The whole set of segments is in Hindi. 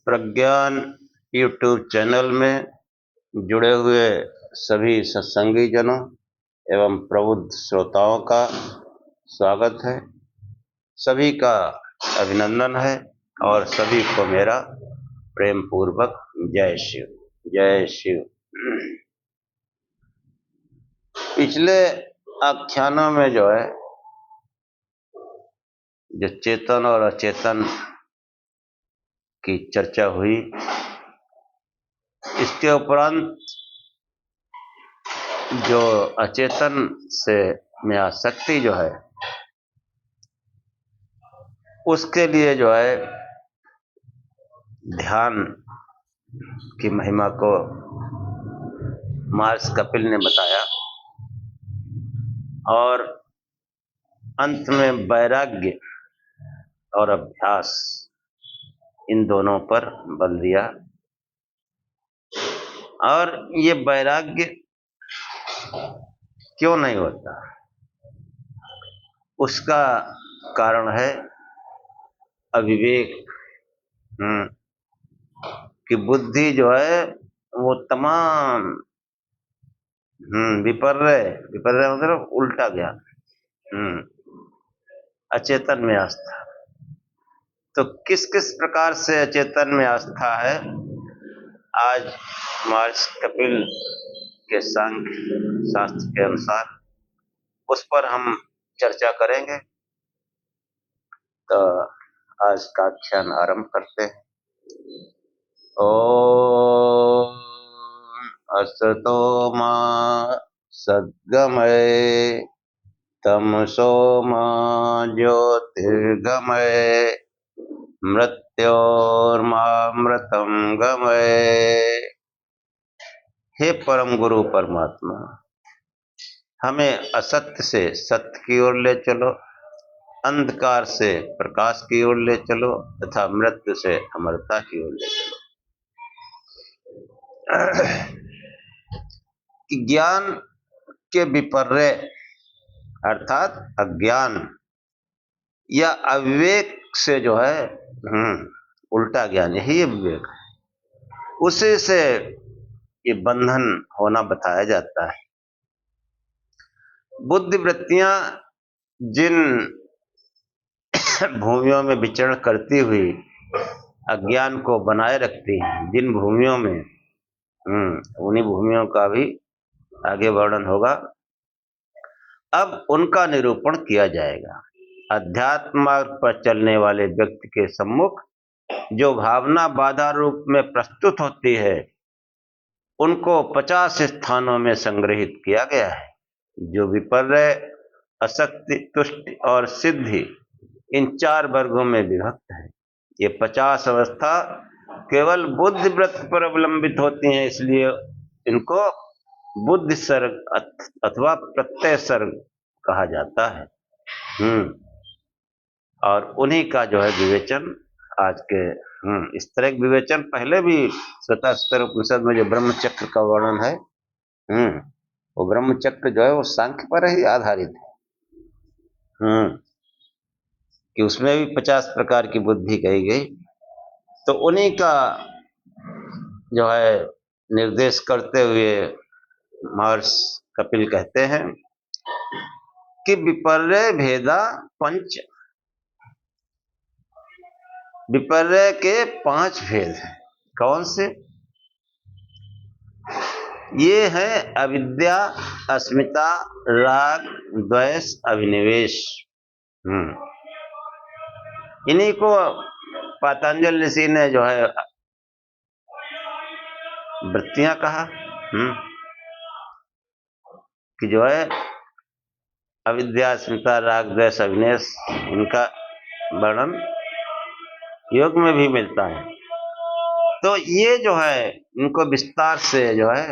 प्रज्ञान यूट्यूब चैनल में जुड़े हुए सभी सत्संगी जनों एवं प्रबुद्ध श्रोताओं का स्वागत है। सभी का अभिनंदन है और सभी को मेरा प्रेम पूर्वक जय शिव जय शिव। पिछले आख्यानों में जो है जो चेतन और अचेतन की चर्चा हुई, इसके उपरांत जो अचेतन से में आसक्ति जो है उसके लिए जो है ध्यान की महिमा को महर्षि कपिल ने बताया और अंत में वैराग्य और अभ्यास इन दोनों पर बल दिया। और ये वैराग्य क्यों नहीं होता, उसका कारण है अविवेक कि बुद्धि जो है वो तमाम विपर्य मतलब उल्टा ज्ञान, अचेतन में आस्था। तो किस किस प्रकार से अचेतन में आस्था है, आज महर्षि कपिल के सांख्य शास्त्र के अनुसार उस पर हम चर्चा करेंगे। तो आज का आख्यान आरंभ करते हैं। ओम असतो मा सद्गमय तमसो मा ज्योतिर्गमय मृत्योर्मामृतं गमय। हे परम गुरु परमात्मा, हमें असत्य से सत्य की ओर ले चलो, अंधकार से प्रकाश की ओर ले चलो तथा मृत्यु से अमरता की ओर ले चलो। ज्ञान के विपर्य अर्थात अज्ञान या अविवेक से जो है उल्टा ज्ञान, यही विवेक है, उसी से ये बंधन होना बताया जाता है। बुद्धि वृत्तियां जिन भूमियों में विचरण करती हुई अज्ञान को बनाए रखती हैं, जिन भूमियों में उन्हीं भूमियों का भी आगे वर्णन होगा। अब उनका निरूपण किया जाएगा। अध्यात्म मार्ग पर चलने वाले व्यक्ति के सम्मुख जो भावना बाधा रूप में प्रस्तुत होती है, उनको 50 स्थानों में संग्रहित किया गया है, जो विपर्य, असक्ति, तुष्टि और सिद्धि इन 4 वर्गों में विभक्त है। ये 50 अवस्था केवल बुद्धि वृत्ति पर अवलंबित होती हैं, इसलिए इनको बुद्धि सर्ग अथवा प्रत्यय सर्ग कहा जाता है। और उन्हीं का जो है विवेचन आज के इस तरह के विवेचन पहले भी श्वेताश्वतर उपनिषद में जो ब्रह्मचक्र का वर्णन है, वो ब्रह्मचक्र जो है वो सांख्य पर ही आधारित है, कि उसमें भी 50 प्रकार की बुद्धि कही गई। तो उन्हीं का जो है निर्देश करते हुए महर्षि कपिल कहते हैं कि विपर्य भेदा पंच, विपर्य के 5 भेद हैं। कौन से? ये है अविद्या, अस्मिता, राग, द्वेष, अभिनिवेश। इन्हीं को पतंजलि ऋषि ने जो है वृत्तियां कहा, कि जो है अविद्या, अस्मिता, राग, द्वेष, अभिनिवेश, इनका वर्णन योग में भी मिलता है। तो ये जो है इनको विस्तार से जो है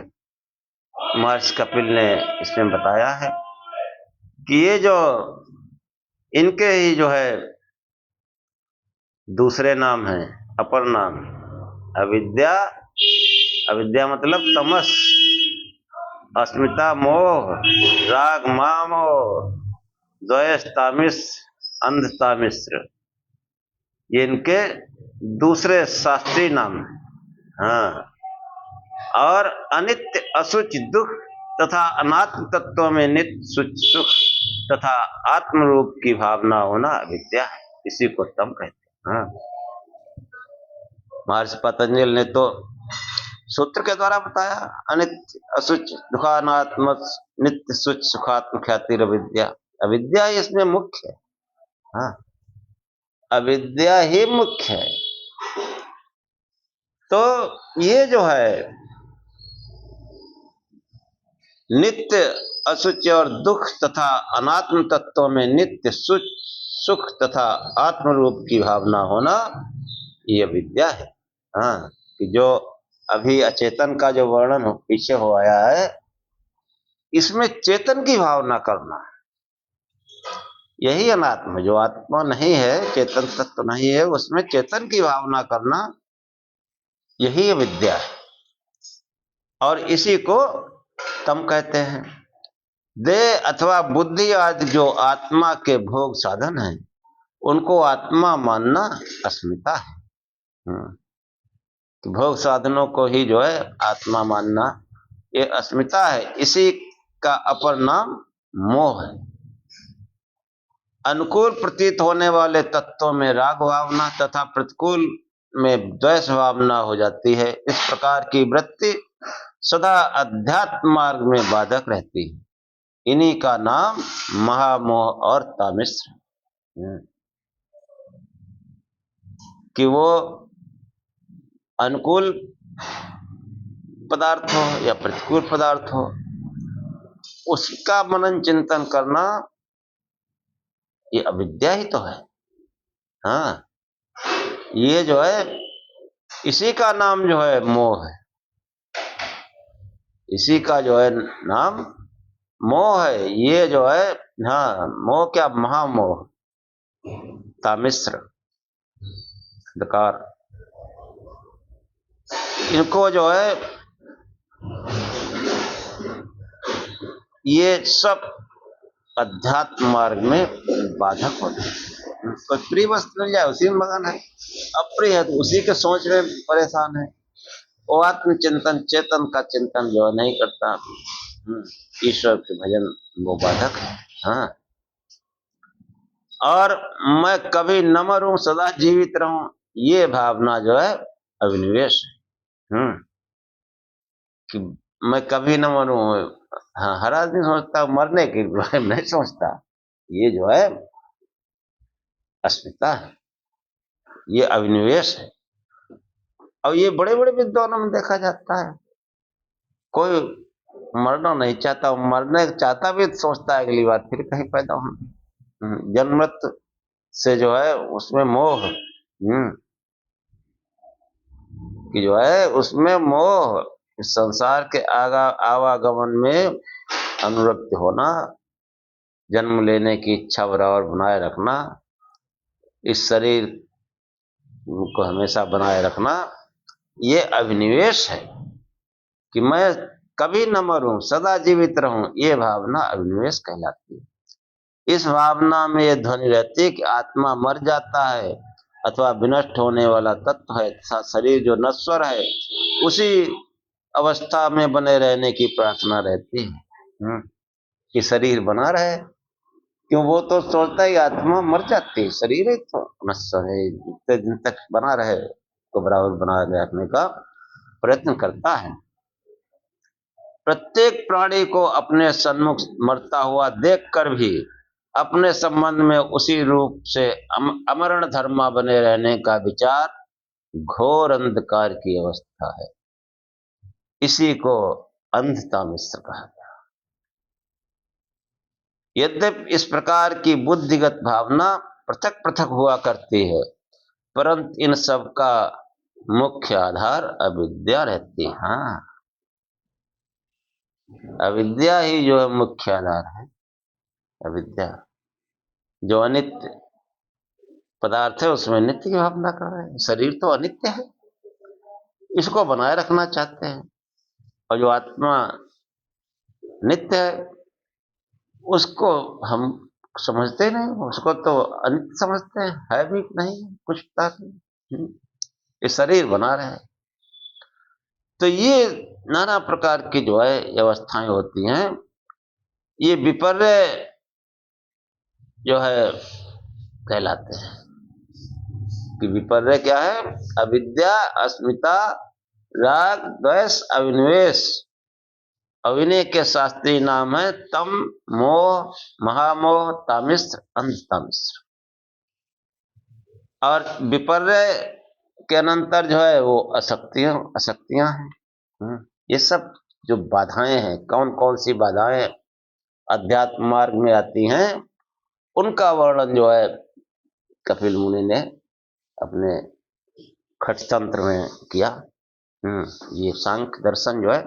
महर्षि कपिल ने इसमें बताया है कि ये जो इनके ही जो है दूसरे नाम हैं, अपर नाम अविद्या, अविद्या मतलब तमस, अस्मिता मोह, राग मामोह, द्वेष तामिस, अंधता मिश्र, ये इनके दूसरे शास्त्रीय नाम है। हाँ, और अनित्य अशुच दुख तथा अनात्म तत्वों में नित्य सुच सुख तथा आत्म रूप की भावना होना अविद्या है। इसी को तम कहते हैं। हाँ, महर्षि पतंजलि ने तो सूत्र के द्वारा बताया, अनित्य अशुच दुखानात्म नित्य सुच सुखात्म ख्याति अविद्या। अविद्या ही इसमें मुख्य है। हाँ, अविद्या ही मुख्य है। तो ये जो है नित्य असुच और दुख तथा अनात्म तत्वों में नित्य सुख तथा आत्म रूप की भावना होना, ये विद्या है। हाँ, कि जो अभी अचेतन का जो वर्णन पीछे हो आया है, इसमें चेतन की भावना करना, यही अनात्म। जो आत्मा नहीं है, चेतन तत्व नहीं है, उसमें चेतन की भावना करना, यही विद्या है। और इसी को तम कहते हैं। देह अथवा बुद्धि आदि जो आत्मा के भोग साधन हैं, उनको आत्मा मानना अस्मिता है। भोग साधनों को ही जो है आत्मा मानना, ये अस्मिता है। इसी का अपर नाम मोह है। अनुकूल प्रतीत होने वाले तत्वों में राग भावना तथा प्रतिकूल में द्वेष भावना हो जाती है। इस प्रकार की वृत्ति सदा अध्यात्म मार्ग में बाधक रहती है। इन्हीं का नाम महामोह और तामिश्र, कि वो अनुकूल पदार्थ हो या प्रतिकूल पदार्थ हो, उसका मनन चिंतन करना, ये अविद्या ही तो है। हाँ, ये जो है, इसी का नाम जो है मोह है। इसी का जो है नाम मोह है। ये जो है, हाँ, मोह क्या, महामोह, तामिश्र, अंधकार, इनको जो है, ये सब अध्यात्म मार्ग में बाधक होते हैं। कोई प्रिय वस्तु मिल जाए उसी में मगन है, अप्रिय है तो उसी के सोच में परेशान है। वो आत्मचिंतन, चेतन का चिंतन जो नहीं करता, ईश्वर के भजन, वो बाधक है। हाँ, और मैं कभी न मरूं, सदा जीवित रहूं, ये भावना जो है अभिनिवेश है। कि मैं कभी न मरूं। हाँ, हर आदमी सोचता है मरने के बारे में, नहीं सोचता। ये जो है अस्मिता है, ये अभिनिवेश है। और ये बड़े बड़े विद्वानों में देखा जाता है। कोई मरना नहीं चाहता, मरने चाहता भी तो सोचता है अगली बार फिर कहीं पैदा होना। जन्म मृत्यु से जो है उसमें मोह, कि जो है उसमें मोह, संसार के आवागमन में अनुरक्त होना, जन्म लेने की इच्छा बराबर बनाए रखना, इस शरीर को हमेशा बनाए रखना, ये अभिनिवेश है। कि मैं कभी न मरूं, सदा जीवित रहूं, ये भावना अभिनिवेश कहलाती है। इस भावना में ये ध्वनि रहती है कि आत्मा मर जाता है अथवा विनष्ट होने वाला तत्व है तथा शरीर जो नश्वर है, उसी अवस्था में बने रहने की प्रार्थना रहती है, कि शरीर बना रहे। क्यों, वो तो सोचता है आत्मा मर जाती है, शरीर है तो नश्वर है, जितने दिन तक बना रहे तो बराबर बना रखने का प्रयत्न करता है। प्रत्येक प्राणी को अपने सन्मुख मरता हुआ देखकर भी अपने संबंध में उसी रूप से अमरण धर्मा बने रहने का विचार घोर अंधकार की अवस्था है। इसी को अंधता मिश्र कहा गया। यद्यपि इस प्रकार की बुद्धिगत भावना पृथक पृथक हुआ करती है, परंतु इन सब का मुख्य आधार अविद्या रहती है। हाँ, अविद्या ही जो है मुख्य आधार है। अविद्या जो अनित्य पदार्थ है उसमें नित्य की भावना कर रहे हैं। शरीर तो अनित्य है, इसको बनाए रखना चाहते हैं। और जो आत्मा नित्य है, उसको हम समझते नहीं, उसको तो अनित्य समझते हैं, है भी नहीं कुछ पता नहीं। ये शरीर बना रहे। तो ये नाना प्रकार की जो है अवस्थाएं होती हैं। ये विपर्य जो है कहलाते हैं। कि विपर्य क्या है? अविद्या, अस्मिता, राग, द्वेष, अविनिवेश। अविनय के शास्त्रीय नाम है तम, मोह, महामोह, तामिश्र, अंधतामिश्र। और विपर्य के अनंतर जो है वो अशक्तियां हैं। ये सब जो बाधाएं हैं, कौन कौन सी बाधाएं अध्यात्म मार्ग में आती हैं, उनका वर्णन जो है कपिल मुनि ने अपने खटतंत्र में किया। ये सांख्य दर्शन जो है,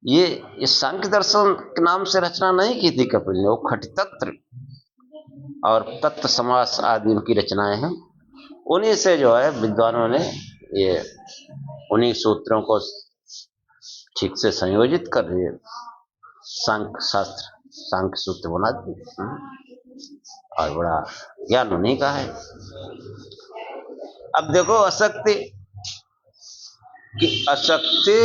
ये इस सांख्य दर्शन के नाम से रचना नहीं की थी कपिल ने, वो खटतंत्र और तत्व समास आदि उनकी रचनाएं हैं। उन्हीं से जो है विद्वानों ने ये उन्हीं सूत्रों को ठीक से संयोजित कर दिए, सांख्य शास्त्र, सांख्य सूत्र बना दिए। और बड़ा ज्ञान उन्हीं का है। अब देखो अशक्ति कि अशक्ति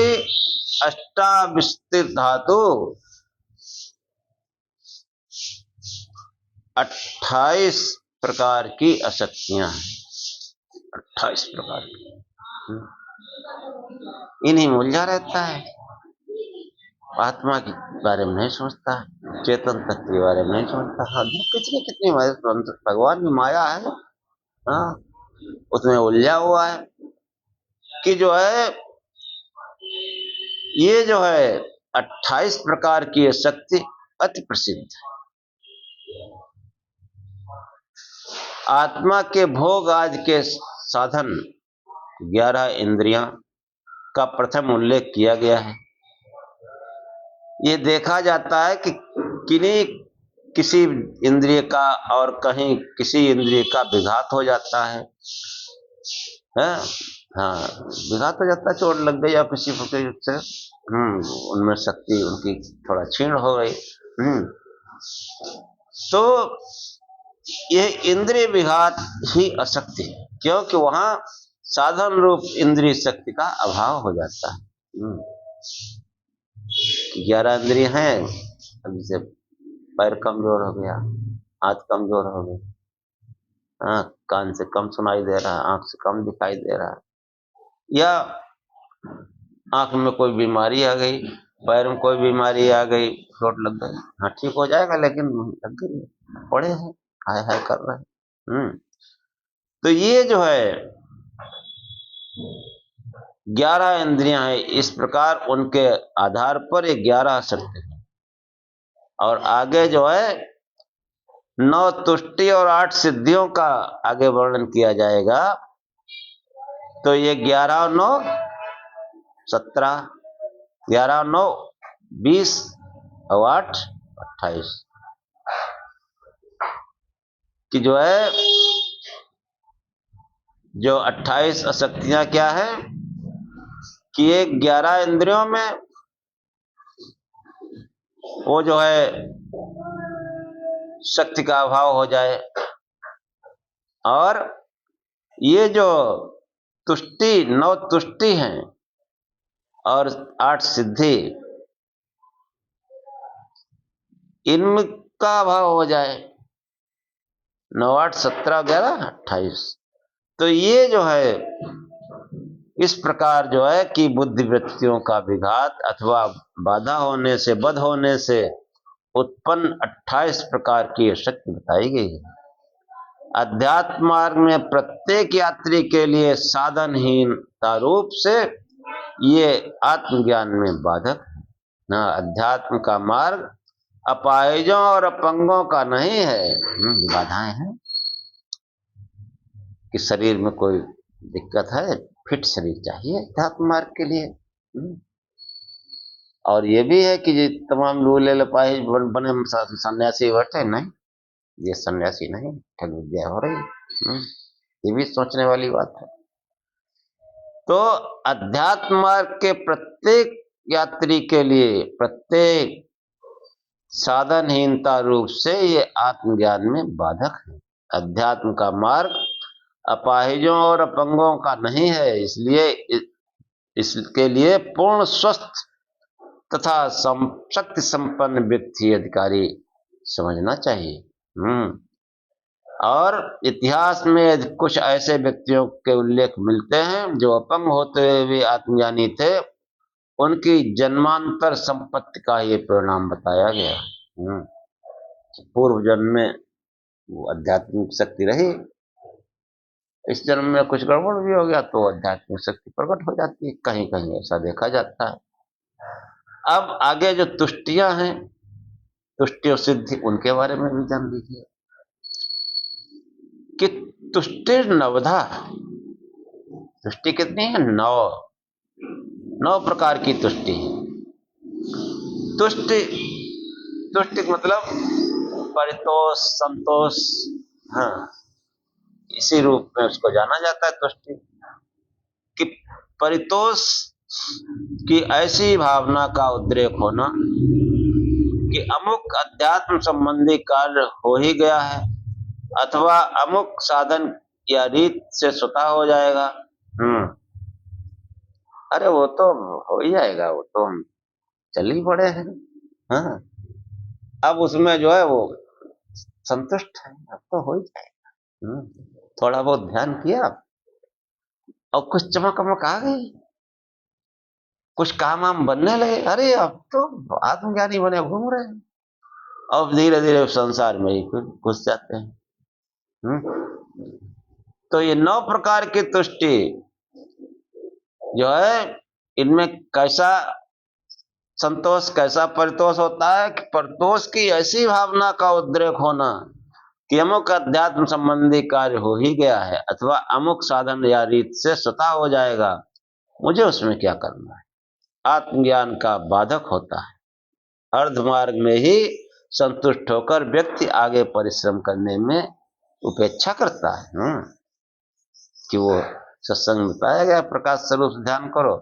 अष्टाविस्तर धातु 28 प्रकार की अशक्तियां हैं। 28 प्रकार की। इन्हीं में उलझा रहता है, आत्मा के बारे में नहीं सोचता, चेतन तत्व के बारे में नहीं सोचता। हाँ, कितनी भगवान की माया है, हाँ, उसमें उलझा हुआ है। कि जो है ये जो है 28 प्रकार की शक्ति अति प्रसिद्ध है। आत्मा के भोग आज के साधन 11 इंद्रियां का प्रथम उल्लेख किया गया है। ये देखा जाता है कि किसी इंद्रिय का और कहीं किसी इंद्रिय का विघात हो जाता है। हाँ, विघात हो जाता है, चोट लग गई या किसी प्रकार से उनमें शक्ति उनकी थोड़ा क्षीण हो गई। तो यह इंद्रिय विघात ही अशक्ति है, क्योंकि वहां साधन रूप इंद्रिय शक्ति का अभाव हो जाता है। 11 इंद्रिय हैं, अब जैसे पैर कमजोर हो गया, हाथ कमजोर हो गया, हाँ, कान से कम सुनाई दे रहा है, आंख से कम दिखाई दे रहा है, या आंख में कोई बीमारी आ गई, पैर में कोई बीमारी आ गई, चोट लग गई, हाँ ठीक हो जाएगा, लेकिन लग गई, पड़े हैं, हाय हाय कर रहे हैं। तो ये जो है 11 इंद्रियां हैं। इस प्रकार उनके आधार पर 11 शक्ति है। और आगे जो है 9 तुष्टि और 8 सिद्धियों का आगे वर्णन किया जाएगा। तो ये 11 और 9 17, 11 और 9 20 और 8 28 कि जो है जो 28 अशक्तियां क्या है कि ये 11 इंद्रियों में वो जो है शक्ति का अभाव हो जाए, और ये जो तुष्टि 9 तुष्टि हैं और 8 सिद्धि, इनका अभाव हो जाए। 9 8 17 11 28। तो ये जो है इस प्रकार जो है कि बुद्धि वृत्तियों का विघात अथवा बाधा होने से, बध होने से उत्पन्न 28 प्रकार की शक्ति बताई गई है। अध्यात्म मार्ग में प्रत्येक यात्री के लिए साधनहीनता रूप से ये आत्मज्ञान में बाधक है। ना, अध्यात्म का मार्ग अपाहिजों और अपंगों का नहीं है। बाधाएं हैं कि शरीर में कोई दिक्कत है, फिट शरीर चाहिए अध्यात्म मार्ग के लिए। और ये भी है कि तमाम लूले लपाही बने सन्यासी बैठे, नहीं, ये सन्यासी नहीं, ठग विद्या हो रही। ये भी सोचने वाली बात है। तो अध्यात्म मार्ग के प्रत्येक यात्री के लिए प्रत्येक साधनहीनता रूप से ये आत्मज्ञान में बाधक है। अध्यात्म का मार्ग अपाहिजों और अपंगों का नहीं है, इसलिए इसके लिए पूर्ण स्वस्थ तथा शक्ति संपन्न व्यक्ति अधिकारी समझना चाहिए। और इतिहास में कुछ ऐसे व्यक्तियों के उल्लेख मिलते हैं जो अपंग होते हुए भी आत्मज्ञानी थे। उनकी जन्मांतर संपत्ति का ये परिणाम बताया गया। पूर्व जन्म में वो आध्यात्मिक शक्ति रही, इस जन्म में कुछ गड़बड़ भी हो गया तो आध्यात्मिक शक्ति प्रकट हो जाती है, कहीं कहीं ऐसा देखा जाता है। अब आगे जो तुष्टियां हैं, तुष्टि और सिद्धि, उनके बारे में भी जान लीजिए कि तुष्टि नवधा, तुष्टि कितनी है? 9 प्रकार की तुष्टि है। तुष्टि, तुष्टि मतलब परितोष, संतोष, हाँ, इसी रूप में उसको जाना जाता है तुष्टि। कि परितोष की ऐसी भावना का उद्रेक होना कि अमुक अध्यात्म संबंधी कार्य हो ही गया है अथवा अमुक साधन या रीत से स्वतः हो जाएगा। अरे वो तो हो ही जाएगा, वो तो हम चल ही पड़े हैं। हाँ, अब उसमें जो है वो संतुष्ट है, अब तो हो ही जाएगा। थोड़ा बहुत ध्यान किया और कुछ चमक आ गई, कुछ काम वाम बनने लगे, अरे अब तो आत्मज्ञानी बने घूम रहे हैं। अब धीरे धीरे संसार में ही घुस जाते हैं। तो ये 9 प्रकार की तुष्टि जो है, इनमें कैसा संतोष, कैसा परितोष होता है कि परितोष की ऐसी भावना का उद्रेक होना कि अमुक अध्यात्म संबंधी कार्य हो ही गया है अथवा अमुक साधन या रीत से स्वतः हो जाएगा, मुझे उसमें क्या करना है। आत्मज्ञान का बाधक होता है। अर्धमार्ग में ही संतुष्ट होकर व्यक्ति आगे परिश्रम करने में उपेक्षा करता है। कि वो सत्संग में बताया गया प्रकाश स्वरूप से ध्यान करो,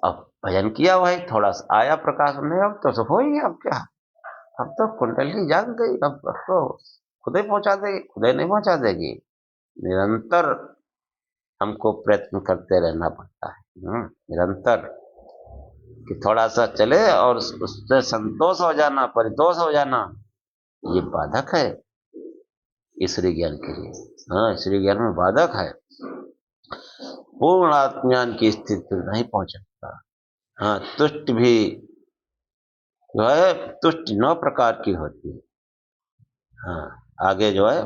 अब भजन किया भाई, थोड़ा सा आया प्रकाश में, अब तो सब हो ही गया, अब क्या, अब तो कुंडली जाग गई, अब तो खुद ही पहुंचा देगी, खुद ही नहीं पहुंचा देगी। निरंतर हमको प्रयत्न करते रहना पड़ता है, निरंतर, कि थोड़ा सा चले और उससे संतोष हो जाना, परितोष हो जाना, ये बाधक है ईश्वरी ज्ञान के लिए। ईश्वरी ज्ञान में बाधक है, पूर्ण आत्मज्ञान की स्थिति नहीं पहुंच सकता। तुष्ट भी जो है, तुष्ट 9 प्रकार की होती है। आगे जो है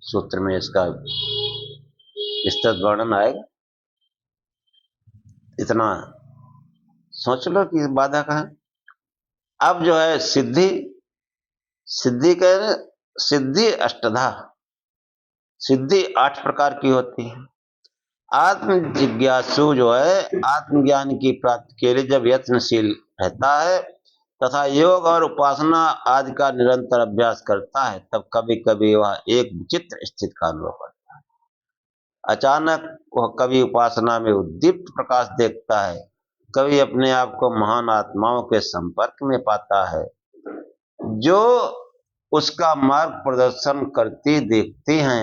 सूत्र में इसका विस्तृत वर्णन आएगा, इतना सोच लो कि बाधक है। अब जो है सिद्धि, सिद्धि कह सिद्धि अष्टधा, सिद्धि 8 प्रकार की होती है। आत्म जिज्ञासु जो है आत्मज्ञान की प्राप्ति के लिए जब यत्नशील रहता है तथा योग और उपासना आदि का निरंतर अभ्यास करता है, तब कभी कभी वह एक विचित्र स्थिति का अनुभव करता है। अचानक वह कभी उपासना में उद्दीप्त प्रकाश देखता है, कभी अपने आप को महान आत्माओं के संपर्क में पाता है जो उसका मार्ग प्रदर्शन करती देखती हैं।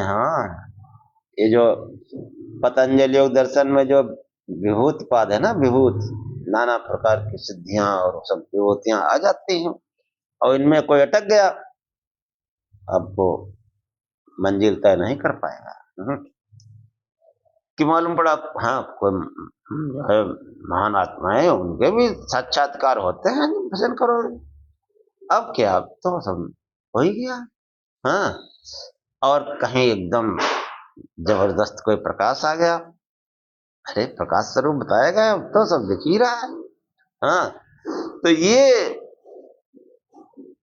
ये जो पतंजलि योग दर्शन में जो विभूत पाद है ना, विभूत, नाना प्रकार की सिद्धियां और सब विभूतियां आ जाती हैं और इनमें कोई अटक गया, अब वो मंजिल तय नहीं कर पाएगा। कि मालूम पड़ा कोई महान आत्मा है, उनके भी साक्षात्कार होते हैं, भजन करो, अब क्या, अब तो सब हो ही गया। और कहीं एकदम जबरदस्त कोई प्रकाश आ गया, अरे प्रकाश स्वरूप बताया गया, अब तो सब दिख ही रहा है। तो ये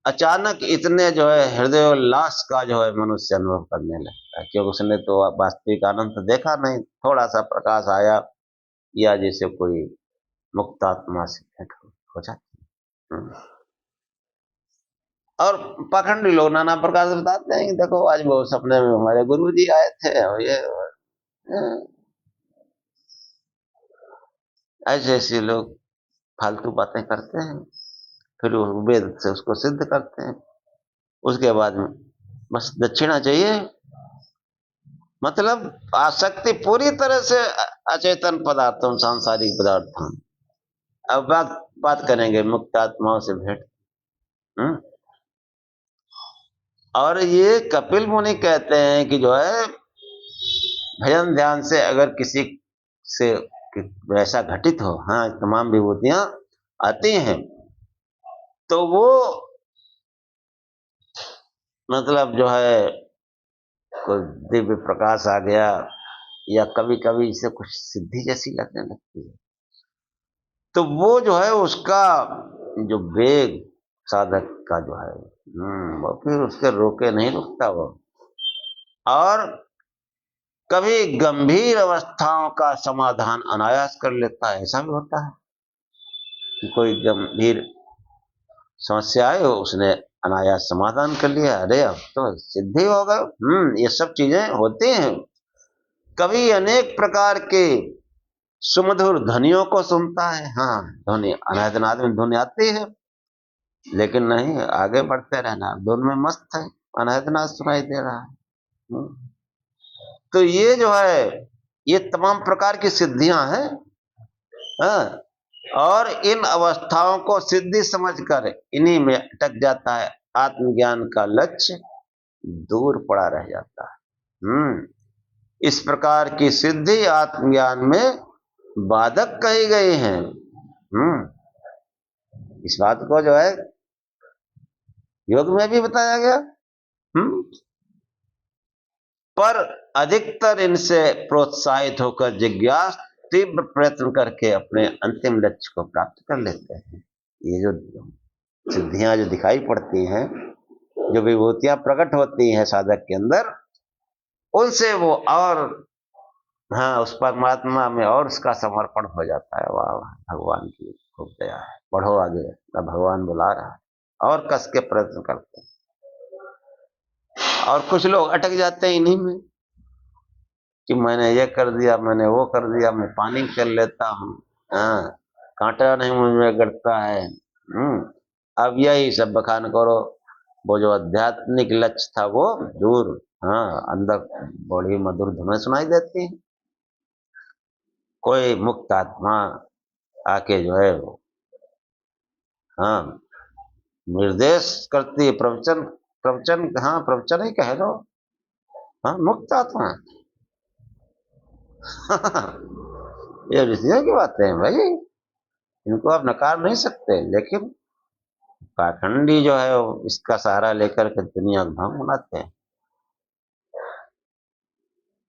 अचानक इतने जो है हृदय उल्लास का जो है मनुष्य अनुभव करने लगता है, क्योंकि उसने तो वास्तविक आनंद तो देखा नहीं, थोड़ा सा प्रकाश आया या जैसे कोई मुक्त आत्मा से भेंट हो जाती। और पाखंडी लोग नाना प्रकार से बताते हैं कि देखो आज वो सपने में हमारे गुरु जी आए थे और ये ऐसे ऐसे लोग फालतू बातें करते हैं, फिर वेद से उसको सिद्ध करते हैं। उसके बाद में बस दक्षिणा चाहिए, मतलब आसक्ति पूरी तरह से अचेतन पदार्थों, सांसारिक पदार्थों। अब बात करेंगे मुक्त आत्माओं से भेंट। हम्म? और ये कपिल मुनि कहते हैं कि जो है भजन ध्यान से अगर किसी से वैसा घटित हो, हाँ तमाम विभूतियां आती हैं, तो वो मतलब जो है कोई दिव्य प्रकाश आ गया, या कभी कभी इसे कुछ सिद्धि जैसी लगने लगती है, तो वो जो है उसका जो वेग साधक का जो है वो फिर उसके रोके नहीं रुकता वो। और कभी गंभीर अवस्थाओं का समाधान अनायास कर लेता है। ऐसा भी होता है कि कोई गंभीर समस्या है, उसने अनायास समाधान कर लिया, अरे अब तो सिद्धि हो गए। ये सब चीजें होती हैं। कभी अनेक प्रकार के सुमधुर ध्वनियों को सुनता है, हाँ ध्वनि अनादनाद में ध्वनि आती है, लेकिन नहीं, आगे बढ़ते रहना, धुन में मस्त है, अनादनाद सुनाई दे रहा है। तो ये जो है ये तमाम प्रकार की सिद्धियां हैं। हाँ, और इन अवस्थाओं को सिद्धि समझकर इन्हीं में अटक जाता है, आत्मज्ञान का लक्ष्य दूर पड़ा रह जाता है। इस प्रकार की सिद्धि आत्मज्ञान में बाधक कही गई है। इस बात को जो है योग में भी बताया गया। पर अधिकतर इनसे प्रोत्साहित होकर जिज्ञास तीव्र प्रयत्न करके अपने अंतिम लक्ष्य को प्राप्त कर लेते हैं। ये जो सिद्धियां जो दिखाई पड़ती हैं, जो विभूतियां प्रकट होती हैं साधक के अंदर, उनसे वो और हाँ उस परमात्मा में और उसका समर्पण हो जाता है। वाह भगवान की खूब दया है, बढ़ो आगे, भगवान बुला रहा है, और कस के प्रयत्न करते हैं। और कुछ लोग अटक जाते हैं इन्हीं में कि मैंने ये कर दिया, मैंने वो कर दिया, मैं पानी कर लेता हूँ, हाँ कांटा नहीं मुझ में गड़ता है। अब यही सब बखान करो, वो जो आध्यात्मिक लक्ष्य था वो दूर, हाँ अंदर बड़ी मधुर धुनें सुनाई देती है। कोई मुक्त आत्मा आके जो है हाँ निर्देश करती है, प्रवचन प्रवचन, हाँ प्रवचन ही कह दो, हाँ मुक्त आत्मा। ये ऋषियों की बातें हैं भाई, इनको आप नकार नहीं सकते। लेकिन पाखंडी जो है इसका सहारा लेकर के दुनिया भ्रम बनाते हैं,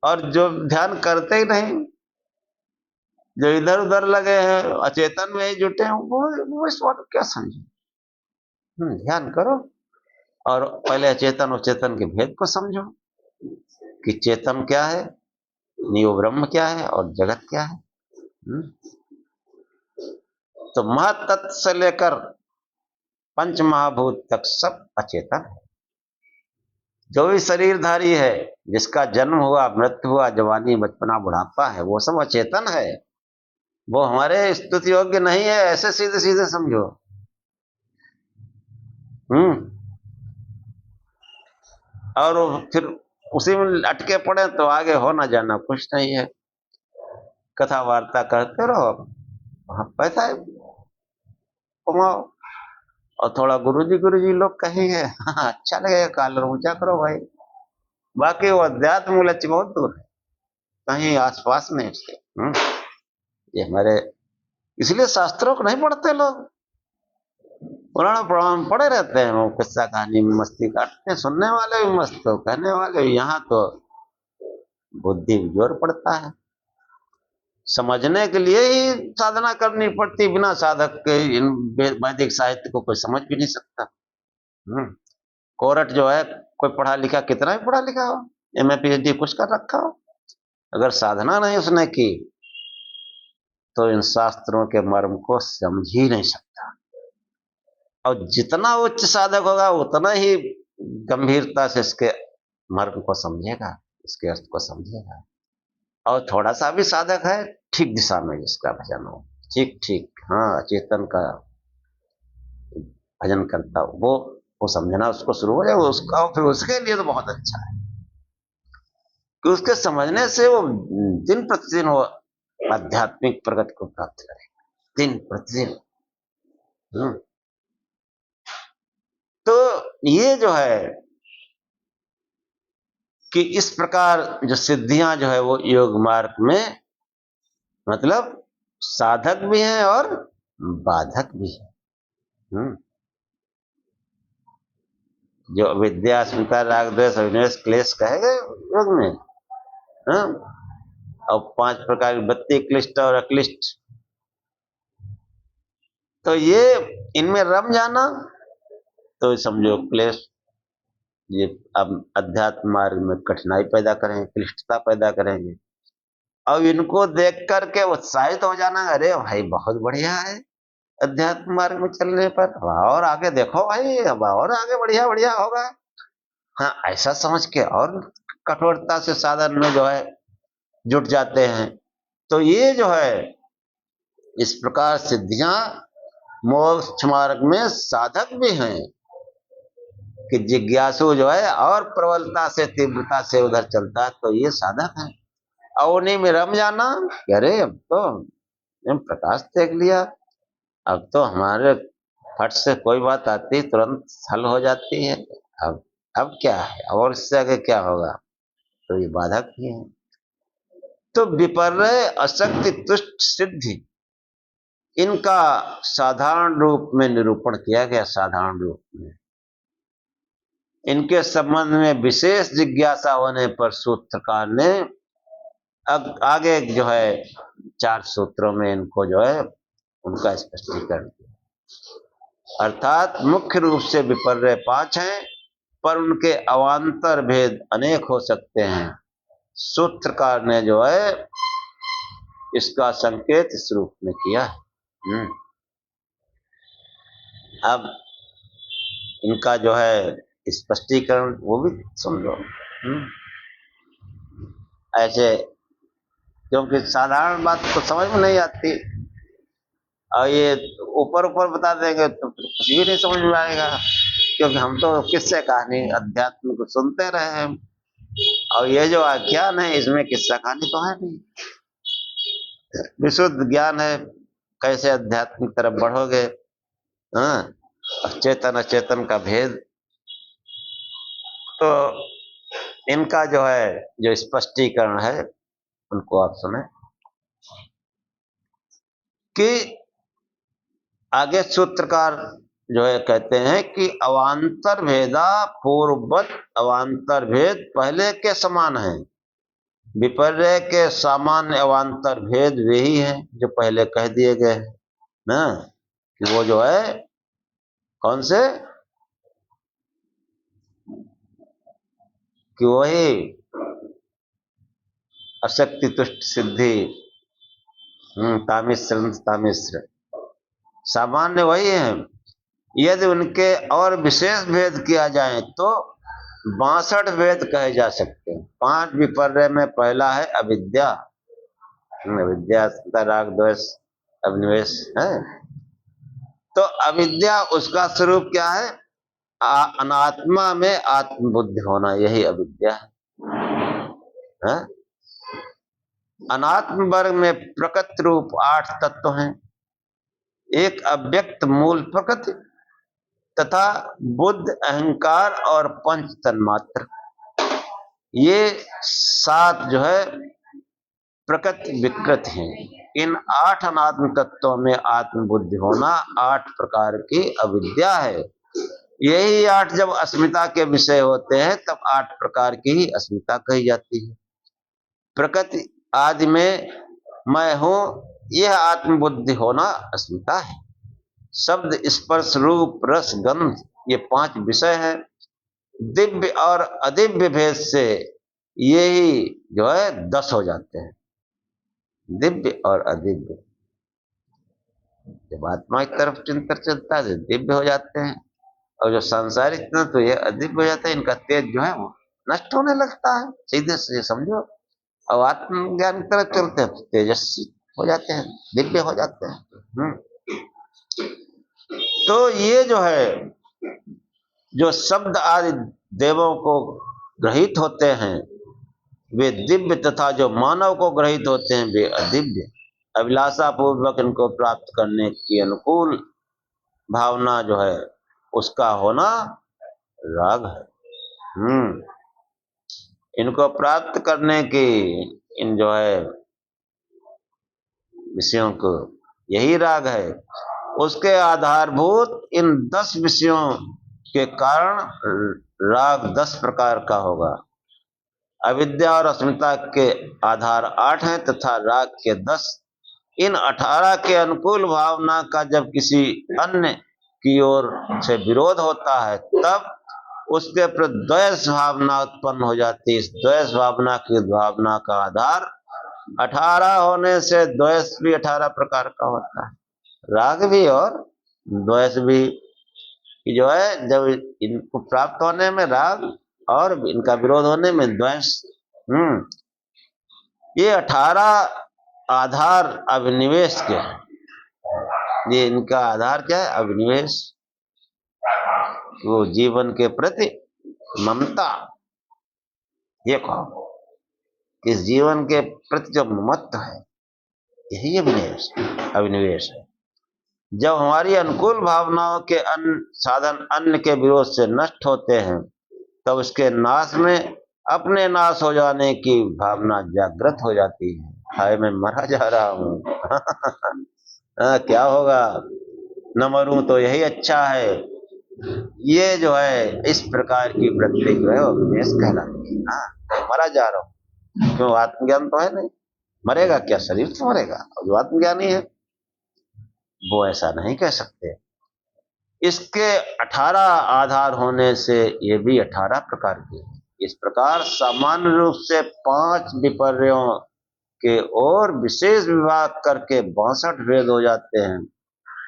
और जो ध्यान करते ही नहीं, जो इधर उधर लगे हैं, अचेतन में ही जुटे हैं, वो इस बात को क्या समझे। ध्यान करो और पहले अचेतन और चेतन के भेद को समझो कि चेतन क्या है, नियो ब्रह्म क्या है, और जगत क्या है। तो महातत्व से लेकर पंच महाभूत तक सब अचेतन है। जो भी शरीरधारी है, जिसका जन्म हुआ, मृत्यु हुआ, जवानी, बचपना, बुढ़ापा है, वो सब अचेतन है। वो हमारे स्तुति योग्य नहीं है, ऐसे सीधे सीधे समझो। और फिर उसी में अटके पड़े तो आगे हो ना जाना कुछ नहीं है। कथा वार्ता करते रहो, वहां पैसा कमाओ, और थोड़ा गुरुजी लोग कहेंगे, हाँ अच्छा लगेगा, कॉलर ऊंचा करो भाई। बाकी वो अध्यात्म लक्ष्य बहुत दूर है, कहीं आसपास में इसके। ये हमारे इसलिए शास्त्रों को नहीं पढ़ते लोग, पुराण पुराण पढ़े रहते हैं, वो किस्सा कहानी में मस्ती काटते हैं, सुनने वाले भी मस्त हो, कहने वाले भी। यहाँ तो बुद्धि जोर पड़ता है, समझने के लिए ही साधना करनी पड़ती, बिना साधक के इन वैदिक साहित्य को कोई समझ भी नहीं सकता। कोरट जो है, कोई पढ़ा लिखा, कितना भी पढ़ा लिखा हो, एमए पीएचडी कुछ कर रखा हो, अगर साधना नहीं उसने की तो इन शास्त्रों के मर्म को समझ ही नहीं सकता। और जितना उच्च साधक होगा उतना ही गंभीरता से इसके मर्म को समझेगा, इसके अर्थ को समझेगा। और थोड़ा सा भी साधक है, ठीक दिशा में जिसका भजन हो, ठीक ठीक, हाँ चेतन का भजन करता हो, वो समझना उसको शुरू हो जाए उसका, फिर उसके लिए तो बहुत अच्छा है। कि उसके समझने से वो दिन प्रतिदिन वो आध्यात्मिक प्रगति को प्राप्त करेगा, दिन प्रतिदिन। तो ये जो है कि इस प्रकार जो सिद्धियां जो है वो योग मार्ग में मतलब साधक भी हैं और बाधक भी है। जो विद्या, अस्मिता, राग, द्वेष, अभिनिवेश, क्लेश कहे गए योग में, हाँ? और 5 प्रकार की वृत्ति, क्लिष्ट और अक्लिष्ट, तो ये इनमें रम जाना तो समझो क्लेश, ये अब अध्यात्म मार्ग में कठिनाई पैदा करेंगे, क्लिष्टता पैदा करेंगे। अब इनको देख करके उत्साहित हो जाना, अरे भाई बहुत बढ़िया है अध्यात्म मार्ग में चलने पर, और आगे देखो भाई, अब और आगे बढ़िया बढ़िया होगा। हाँ, ऐसा समझ के और कठोरता से साधन में जो है जुट जाते हैं। तो ये जो है इस प्रकार सिद्धियां मोक्ष मार्ग में साधक भी हैं कि जिज्ञासु जो है और प्रबलता से, तीव्रता से उधर चलता है, तो ये साधक है। और उन्हीं में रम जाना, अरे अब तो हम प्रकाश देख लिया, अब तो हमारे फट से कोई बात आती तुरंत हल हो जाती है, अब क्या है और इससे आगे क्या होगा, तो ये बाधक ही है। तो विपर्य, अशक्ति, तुष्ट, सिद्धि, इनका साधारण रूप में निरूपण किया गया। साधारण रूप में इनके संबंध में विशेष जिज्ञासा होने पर सूत्रकार ने अब आगे जो है 4 सूत्रों में इनको जो है उनका स्पष्टीकरण किया। अर्थात मुख्य रूप से विपर्य 5 हैं, पर उनके अवान्तर भेद अनेक हो सकते हैं। सूत्रकार ने जो है इसका संकेत इस रूप में किया है। अब इनका जो है स्पष्टीकरण वो भी सुन लो। ऐसे क्योंकि साधारण बात तो समझ में नहीं आती, और ये ऊपर ऊपर बता देंगे तो कुछ भी नहीं समझ में आएगा, क्योंकि हम तो किस्से कहानी अध्यात्म को सुनते रहे हैं, और ये जो आख्यान है इसमें किस्सा कहानी तो है नहीं, विशुद्ध ज्ञान है कैसे अध्यात्म की तरफ बढ़ोगे, हाँ, चेतन अचेतन का भेद। तो इनका जो है जो स्पष्टीकरण है उनको आप सुने कि आगे सूत्रकार जो है कहते हैं कि अवान्तर भेदा पूर्ववत, अवान्तर भेद पहले के समान है, विपर्य के सामान्य अवान्तर भेद वे ही हैं जो पहले कह दिए गए हैं ना, कि वो जो है कौन से, कि वही अशक्ति, तुष्ट, सिद्धि, तामिश्र, तामिश्र, सामान्य वही है। यदि उनके और विशेष भेद किया जाए तो 62 भेद कहे जा सकते हैं। 5 विपर्य में पहला है अविद्या, विद्या, राग, द्वेष, अभिनिवेश है। तो अविद्या उसका स्वरूप क्या है, अनात्मा में आत्मबुद्धि होना, यही अविद्या है। अनात्म वर्ग में प्रकृति रूप 8 तत्व हैं, एक अव्यक्त मूल प्रकृति तथा बुद्ध, अहंकार और पंच तन्मात्र, ये 7 जो है प्रकृति विकृत हैं। इन 8 अनात्म तत्वों में आत्मबुद्धि होना 8 प्रकार की अविद्या है। यही 8 जब अस्मिता के विषय होते हैं तब 8 प्रकार की ही अस्मिता कही जाती है। प्रकृति आदि में मैं हूं, यह आत्मबुद्धि होना अस्मिता है। शब्द, स्पर्श, रूप, रस, गंध, ये 5 विषय है। दिव्य और अदिव्य भेद से यही जो है 10 हो जाते हैं। दिव्य और अदिव्य, जब आत्मा की तरफ चिंतन चलता है तो दिव्य हो जाते हैं, और जो सांसारिक तो ये अदिव्य हो जाता है। इनका तेज जो है वो नष्ट होने लगता है, सीधे से समझो। और आत्मज्ञान की तरफ चलते हैं तो तेजस्वी हो जाते हैं, दिव्य हो जाते हैं। तो ये जो है जो शब्द आदि देवों को ग्रहित होते हैं, वे दिव्य तथा जो मानव को ग्रहित होते हैं वे अदिव्य। अभिलाषा पूर्वक इनको प्राप्त करने की अनुकूल भावना जो है उसका होना राग है। इनको प्राप्त करने की इन जो है विषयों को यही राग है। उसके आधारभूत इन 10 विषयों के कारण राग 10 प्रकार का होगा। अविद्या और अस्मिता के आधार 8 हैं तथा राग के 10। इन 18 के अनुकूल भावना का जब किसी अन्य की ओर से विरोध होता है तब उसके प्रति द्वेष भावना उत्पन्न हो जाती है। इस द्वेष भावना की भावना का आधार 18 होने से द्वेष भी 18 प्रकार का होता है, राग भी और द्वेष भी। जो है जब इनको प्राप्त होने में राग और इनका विरोध होने में द्वेष। ये 18 आधार अभिनिवेश के हैं। ये इनका आधार क्या है? अभिनिवेश। वो जीवन के प्रति ममता, ये कहो इस जीवन के प्रति जो ममत्व है यही अभिनिवेश है। जब हमारी अनुकूल भावनाओं के साधन अन्य के विरोध से नष्ट होते हैं तब उसके नाश में अपने नाश हो जाने की भावना जागृत हो जाती है। हाय मैं मरा जा रहा हूँ क्या होगा, न मरूं तो यही अच्छा है। ये जो है इस प्रकार की वृत्ति जो है अभिनिवेश कहलाती है। मरा जा रहा हूँ, क्यों? आत्मज्ञान तो है नहीं, मरेगा क्या? शरीर तो मरेगा। और जो आत्मज्ञानी है वो ऐसा नहीं कह सकते। इसके 18 आधार होने से ये भी 18 प्रकार के हैं। इस प्रकार सामान्य रूप से 5 विपर्यों के और विशेष विभाग करके 62 भेद हो जाते हैं।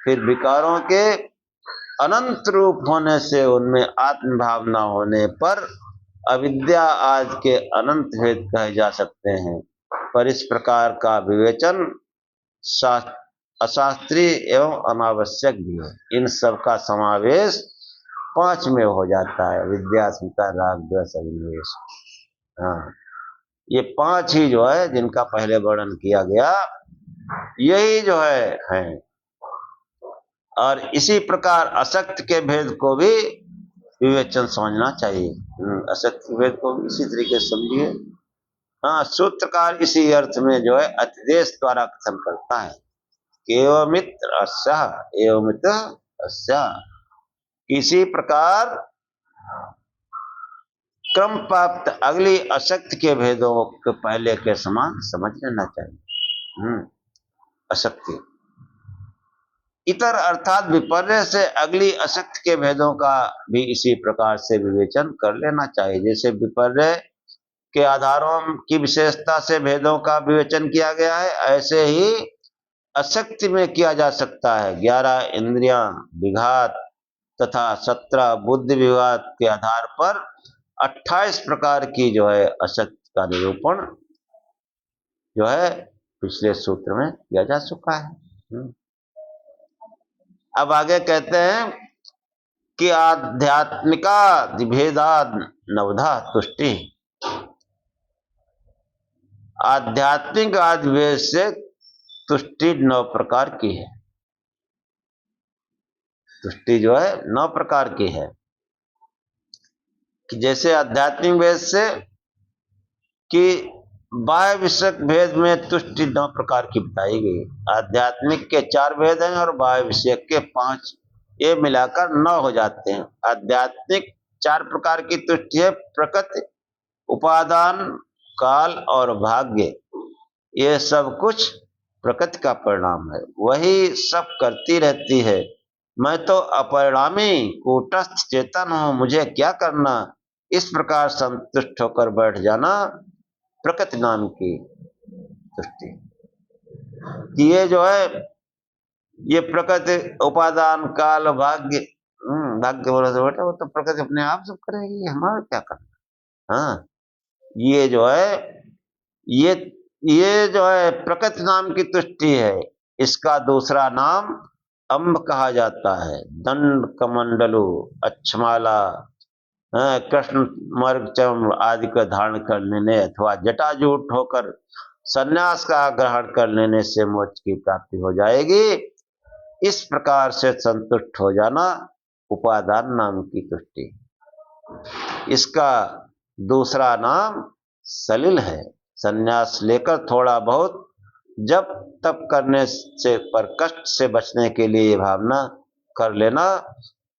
फिर विकारों के अनंत रूप होने से उनमें आत्म भावना होने पर अविद्या आदि के अनंत भेद कहे जा सकते हैं। पर इस प्रकार का विवेचन अशास्त्रीय एवं अनावश्यक भी है। इन सब का समावेश 5 में हो जाता है, विद्या, अस्मिता, राग, द्वेष, अभिनिवेश। ये 5 ही जो है जिनका पहले वर्णन किया गया यही जो है। और इसी प्रकार असक्त के भेद को भी विवेचन समझना चाहिए। असक्त के भेद को इसी तरीके से समझिए। सूत्रकार इसी अर्थ में जो है अतिदेश द्वारा कथन करता है, एवमित्र अस्याः एवमित्र अस्याः। इसी प्रकार क्रम प्राप्त अगली अशक्त के भेदों को पहले के समान समझ लेना चाहिए। अशक्ति इतर अर्थात विपर्य से अगली अशक्त के भेदों का भी इसी प्रकार से विवेचन कर लेना चाहिए। जैसे विपर्य के आधारों की विशेषता से भेदों का विवेचन किया गया है, ऐसे ही अशक्ति में किया जा सकता है। 11 इंद्रियां विघात तथा 17 बुद्धि विघात के आधार पर 28 प्रकार की जो है अशक्ति का निरूपण जो है पिछले सूत्र में किया जा चुका है। अब आगे कहते हैं कि आध्यात्मिका भेदाद नवधा तुष्टि। आध्यात्मिक आदि भेद से तुष्टि 9 प्रकार की है। तुष्टि जो है 9 प्रकार की है। कि जैसे आध्यात्मिक भेद से कि बाह्य विषयक भेद में तुष्टि 9 प्रकार की बताई गई। आध्यात्मिक के 4 भेद हैं और बाह्य विषयक के 5, ये मिलाकर 9 हो जाते हैं। आध्यात्मिक 4 प्रकार की तुष्टि है, प्रकृति, उपादान, काल और भाग्य। ये सब कुछ प्रकृति का परिणाम है, वही सब करती रहती है। मैं तो अपरिणामी कूटस्थ चेतन हूं, मुझे क्या करना, इस प्रकार संतुष्ट होकर बैठ जाना प्रकृति नाम की तुष्टि। ये जो है ये प्रकृति, उपादान, काल, भाग्य, भाग्य बोले तो बेटा वो तो प्रकृति अपने आप सब करेगी, हमारा क्या करना। ये जो है ये जो है प्रकृति नाम की तुष्टि है। इसका दूसरा नाम अम्ब कहा जाता है। दंड कमंडलु अक्षमाला कृष्ण मार्ग चम आदि का धारण कर लेने अथवा जटाजूट होकर संन्यास का ग्रहण कर लेने से मोक्ष की प्राप्ति हो जाएगी। इस प्रकार से संतुष्ट हो जाना उपादान नाम की तुष्टि। इसका दूसरा नाम सलिल है। संन्यास लेकर थोड़ा बहुत जब तप करने से पर कष्ट से बचने के लिए ये भावना कर लेना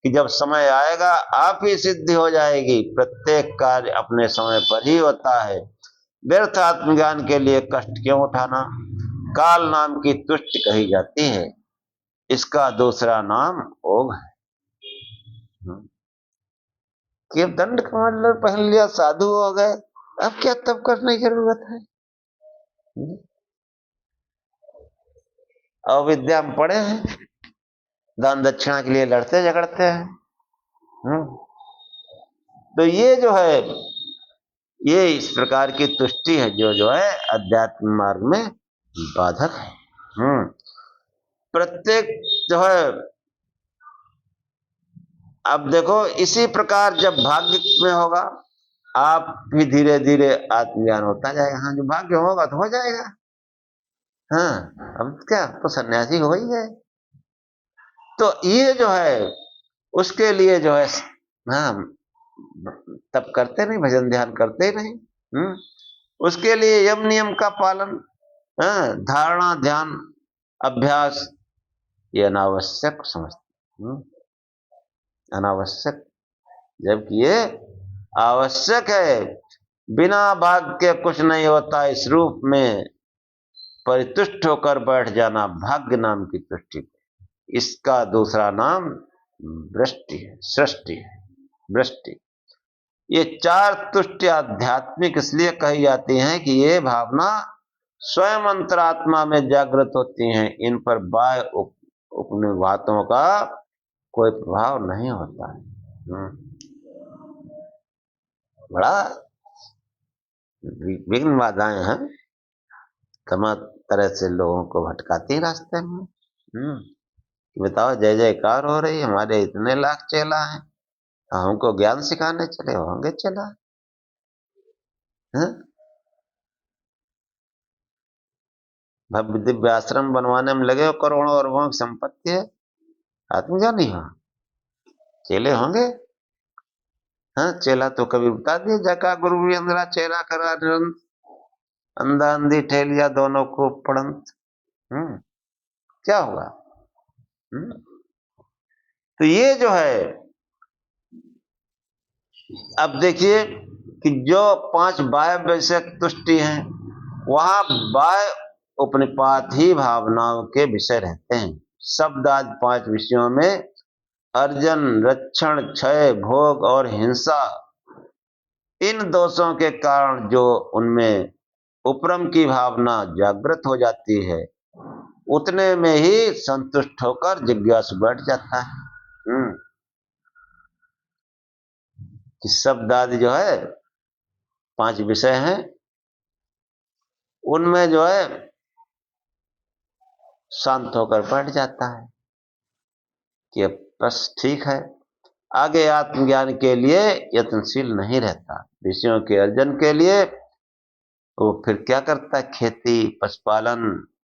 कि जब समय आएगा आप ही सिद्धि हो जाएगी। प्रत्येक कार्य अपने समय पर ही होता है। व्यर्थ आत्मज्ञान के लिए कष्ट क्यों उठाना। काल नाम की तुष्टि कही जाती है। इसका दूसरा नाम ओघ है। कि अब दंड कमंडल पहन लिया, साधु हो गए, अब क्या तप करने की जरूरत है। अविद्या में पड़े हैं, दान दक्षिणा के लिए लड़ते झगड़ते हैं। तो ये जो है ये इस प्रकार की तुष्टि है जो है अध्यात्म मार्ग में बाधक है। प्रत्येक जो है अब देखो इसी प्रकार जब भाग्य में होगा आप भी धीरे धीरे आत्मज्ञान होता जाएगा। हाँ, जो भाग्य होगा तो हो जाएगा। हाँ, अब क्या तो सन्यासी हो ही गए। तो ये जो है उसके लिए जो है हाँ तब करते नहीं, भजन ध्यान करते ही नहीं। उसके लिए यम नियम का पालन, धारणा ध्यान अभ्यास ये अनावश्यक समझते। अनावश्यक, जबकि ये आवश्यक है। बिना भाग्य के कुछ नहीं होता। इस रूप में परितुष्ट होकर बैठ जाना भाग्य नाम की तुष्टि। इसका दूसरा नाम वृष्टि है, सृष्टि है, वृष्टि। ये चार तुष्टि आध्यात्मिक इसलिए कही जाती हैं कि ये भावना स्वयं अंतरात्मा में जागृत होती हैं। इन पर बाह्य उपनिवातों का कोई प्रभाव नहीं होता है। बड़ा विघ्न बाधाएं हैं, तमाम तरह से लोगों को भटकाती रास्ते में। बताओ जय जयकार हो रही, हमारे इतने लाख चेला हैं, हमको ज्ञान सिखाने चले होंगे चला। भव्य दिव्य आश्रम बनवाने में लगे हो, करोड़ों अरबों की संपत्ति है, आत्मज्ञान नहीं हो, चेले होंगे। हाँ, चेला तो कभी बता दिए जका गुरु भी अंधरा चेला करा निरंत, अंधा अंधी ठेलिया दोनों को पड़ंत। क्या होगा। तो ये जो है अब देखिए कि जो 5 बाह्य विषय तुष्टि हैं वहां बाह्य उपनिपात ही भावनाओं के विषय रहते हैं। शब्द आदि 5 विषयों में अर्जन, रक्षण, क्षय, भोग और हिंसा, इन दोषों के कारण जो उनमें उपरम की भावना जागृत हो जाती है उतने में ही संतुष्ट होकर जिज्ञासु बैठ जाता है। कि शब्द आदि जो है 5 विषय हैं उनमें जो है शांत होकर बैठ जाता है कि बस ठीक है, आगे आत्मज्ञान के लिए यत्नशील नहीं रहता। विषयों के अर्जन के लिए वो फिर क्या करता है, खेती, पशुपालन,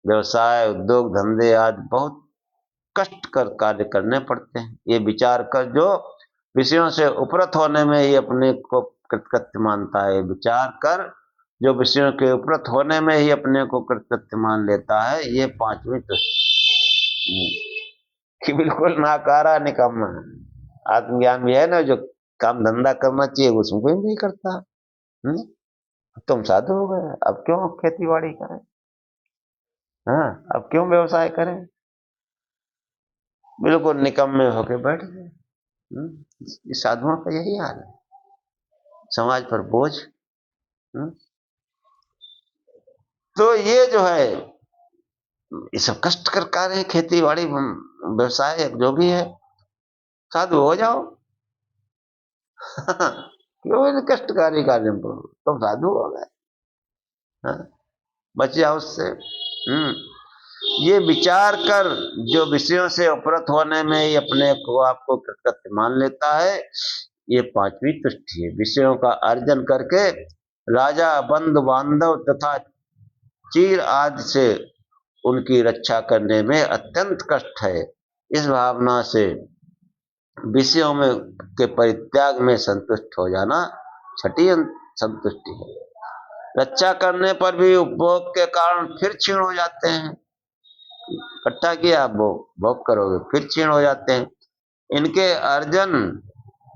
व्यवसाय, उद्योग धंधे आदि बहुत कष्ट कर कार्य करने पड़ते हैं। ये विचार कर जो विषयों से उपरत होने में ही अपने को कृतकृत्य मानता है, विचार कर जो विषयों के उपरत होने में ही अपने को कृतकृत्य मान लेता है, ये 5वीं कि बिल्कुल नाकारा निकम्मा है। आत्मज्ञान भी है ना, जो काम धंधा करना चाहिए उसमें कोई नहीं करता। तुम साधु हो गए, अब क्यों खेती बाड़ी करें, हाँ अब क्यों व्यवसाय करें, बिल्कुल निकम्मे होके बैठ गए। साधुओं का यही हाल है, समाज पर बोझ। तो ये जो है ये सब कष्ट कर कार्य है, खेती बाड़ी व्यवसाय जो भी है, साधु हो जाओ। क्यों कष्टकारी कार्य में पड़ो, तुम साधु हो गए, बच जाओ उससे। ये विचार कर जो विषयों से उपरत होने में ही अपने को आपको कृतकृत्य मान लेता है, ये पांचवी तुष्टि है। विषयों का अर्जन करके राजा, बंधु बांधव तथा चीर आदि से उनकी रक्षा करने में अत्यंत कष्ट है। इस भावना से विषयों में के परित्याग में संतुष्ट हो जाना छठी संतुष्टि है। रक्षा करने पर भी उपभोग के कारण फिर क्षीण हो जाते हैं। इकट्ठा किया आप भोग करोगे फिर क्षीण हो जाते हैं। इनके अर्जन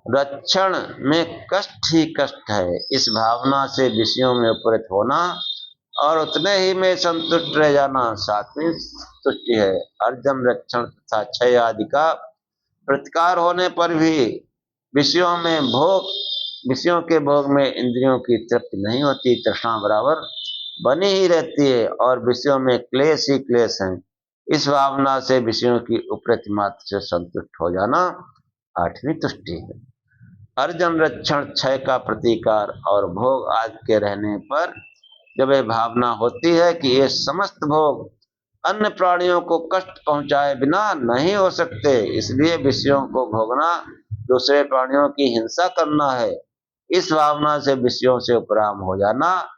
रक्षण में कष्ट ही कष्ट है। इस भावना से विषयों में उपरत होना और उतने ही में संतुष्ट रह जाना सातवीं तुष्टि है। अर्जन, रक्षण तथा क्षय आदि का प्रतिकार होने पर भी विषयों के भोग में इंद्रियों की तृप्ति नहीं होती, तृष्णा बराबर बनी ही रहती है और विषयों में क्लेश ही क्लेश है। इस भावना से विषयों की उपरति मात्र से संतुष्ट हो जाना आठवीं तुष्टि है। अर्जन, रक्षण, क्षय का प्रतिकार और भोग आदि के रहने पर जब यह भावना होती है कि ये समस्त भोग अन्य प्राणियों को कष्ट पहुंचाए बिना नहीं हो सकते, इसलिए विषयों को भोगना दूसरे प्राणियों की हिंसा करना है। इस भावना से विषयों से उपराम हो जाना